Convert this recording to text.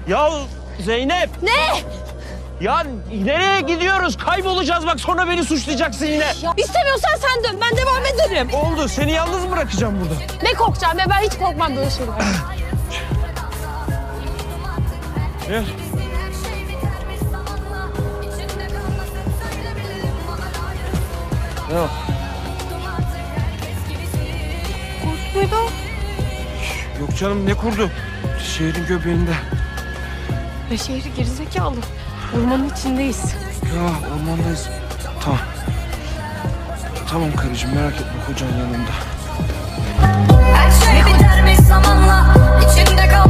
Ya Zeynep! Ne? Ya nereye gidiyoruz? Kaybolacağız bak, sonra beni suçlayacaksın yine. Ya istemiyorsan sen dön, ben devam ederim. Oldu, seni yalnız mı bırakacağım burada? Ne korkacağım ya, ben hiç korkmam böyle şeyler. Gel. Ne o? Kurt muydu? Yok canım, ne kurdu? Şehrin göbeğinde. Ne şehri gerizekalı. Ormanın içindeyiz. Ya ormandayız. Tamam. Tamam karıcığım, merak etme, kocan yanımda. Her şey bitermiş zamanla içinde